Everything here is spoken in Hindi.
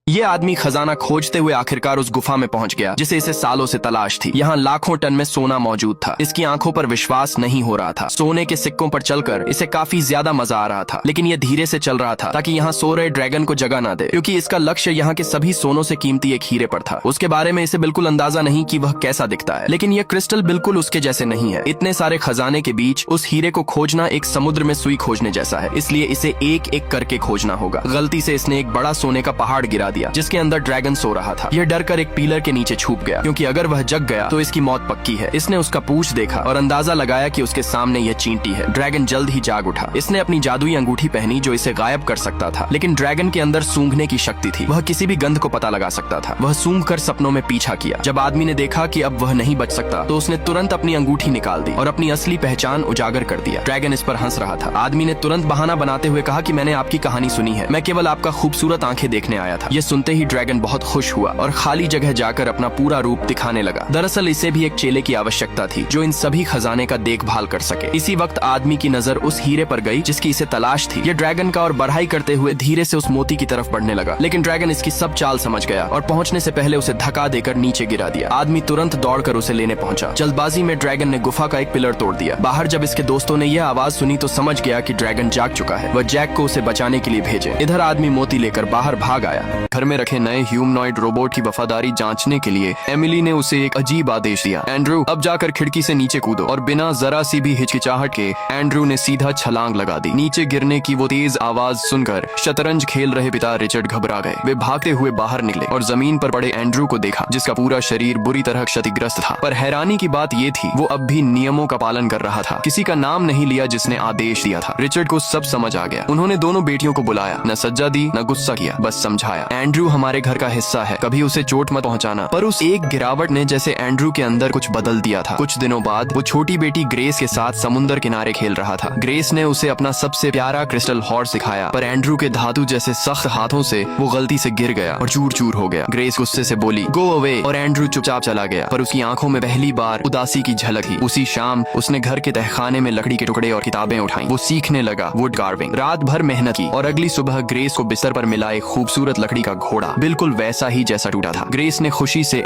ये आदमी खजाना खोजते हुए आखिरकार उस गुफा में पहुंच गया जिसे इसे सालों से तलाश थी। यहाँ लाखों टन में सोना मौजूद था। इसकी आंखों पर विश्वास नहीं हो रहा था। सोने के सिक्कों पर चलकर इसे काफी ज्यादा मजा आ रहा था, लेकिन ये धीरे से चल रहा था ताकि यहाँ सो रहे ड्रैगन को जगह ना दे, क्योंकि इसका लक्ष्य यहाँ के सभी सोनों से कीमती एक हीरे पर था। उसके बारे में इसे बिल्कुल अंदाजा नहीं कि वह कैसा दिखता है, लेकिन यह क्रिस्टल बिल्कुल उसके जैसे नहीं है। इतने सारे खजाने के बीच उस हीरे को खोजना एक समुद्र में सुई खोजने जैसा है, इसलिए इसे एक एक करके खोजना होगा। गलती से इसने एक बड़ा सोने का पहाड़ गिरा दिया जिसके अंदर ड्रैगन सो रहा था। यह डरकर एक पिलर के नीचे छुप गया, क्योंकि अगर वह जग गया तो इसकी मौत पक्की है। इसने उसका पूंछ देखा और अंदाजा लगाया कि उसके सामने यह चींटी है। ड्रैगन जल्द ही जाग उठा। इसने अपनी जादुई अंगूठी पहनी जो इसे गायब कर सकता था, लेकिन ड्रैगन के अंदर सूंघने की शक्ति थी। वह किसी भी गंध को पता लगा सकता था। वह सूंघकर सपनों में पीछा किया। जब आदमी ने देखा कि अब वह नहीं बच सकता तो उसने तुरंत अपनी अंगूठी निकाल दी और अपनी असली पहचान उजागर कर दिया। ड्रैगन इस पर हंस रहा था। आदमी ने तुरंत बहाना बनाते हुए कहा कि मैंने आपकी कहानी सुनी है, मैं केवल आपका खूबसूरत आंखें देखने आया था। ये सुनते ही ड्रैगन बहुत खुश हुआ और खाली जगह जाकर अपना पूरा रूप दिखाने लगा। दरअसल इसे भी एक चेले की आवश्यकता थी जो इन सभी खजाने का देखभाल कर सके। इसी वक्त आदमी की नजर उस हीरे पर गई जिसकी इसे तलाश थी। ये ड्रैगन का और बढ़ाई करते हुए धीरे से उस मोती की तरफ बढ़ने लगा, लेकिन ड्रैगन इसकी सब चाल समझ गया और पहुंचने से पहले उसे धक्का देकर नीचे गिरा दिया। आदमी तुरंत दौड़कर उसे लेने पहुंचा। जल्दबाजी में ड्रैगन ने गुफा का एक पिलर तोड़ दिया। बाहर जब इसके दोस्तों ने यह आवाज सुनी तो समझ गया कि ड्रैगन जाग चुका है। वह जैक को उसे बचाने के लिए भेजे। इधर आदमी मोती लेकर बाहर भाग आया। घर में रखे नए ह्यूमनॉइड रोबोट की वफादारी जांचने के लिए एमिली ने उसे एक अजीब आदेश दिया। एंड्रू, अब जाकर खिड़की से नीचे कूदो। और बिना जरा सी भी हिचकिचाहट के एंड्रू ने सीधा छलांग लगा दी। नीचे गिरने की वो तेज आवाज सुनकर शतरंज खेल रहे पिता रिचर्ड घबरा गए। वे भागते हुए बाहर निकले और जमीन पर पड़े एंड्रू को देखा जिसका पूरा शरीर बुरी तरह क्षतिग्रस्त था। पर हैरानी की बात ये थी वो अब भी नियमों का पालन कर रहा था। किसी का नाम नहीं लिया जिसने आदेश दिया था। रिचर्ड को सब समझ आ गया। उन्होंने दोनों बेटियों को बुलाया, न सज्जा दी न गुस्सा किया, बस समझाया, एंड्रू हमारे घर का हिस्सा है, कभी उसे चोट मत पहुंचाना। पर उस एक गिरावट ने जैसे एंड्रू के अंदर कुछ बदल दिया था। कुछ दिनों बाद वो छोटी बेटी ग्रेस के साथ समुद्र किनारे खेल रहा था। ग्रेस ने उसे अपना सबसे प्यारा क्रिस्टल हॉर्स सिखाया, पर एंड्रू के धातु जैसे सख्त हाथों से वो गलती से गिर गया और चूर चूर हो गया। ग्रेस गुस्से से बोली, गो अवे, और एंड्रू चुपचाप चला गया। पर उसकी आंखों में पहली बार उदासी की झलक थी। उसी शाम उसने घर के तहखाने में लकड़ी के टुकड़े और किताबें उठाई। वो सीखने लगा वुड कार्विंग। रात भर मेहनत की और अगली सुबह ग्रेस को बिस्तर पर मिला एक खूबसूरत लकड़ी का घोड़ा बिल्कुल वैसा ही जैसा टूटा था। ग्रेस ने खुशी से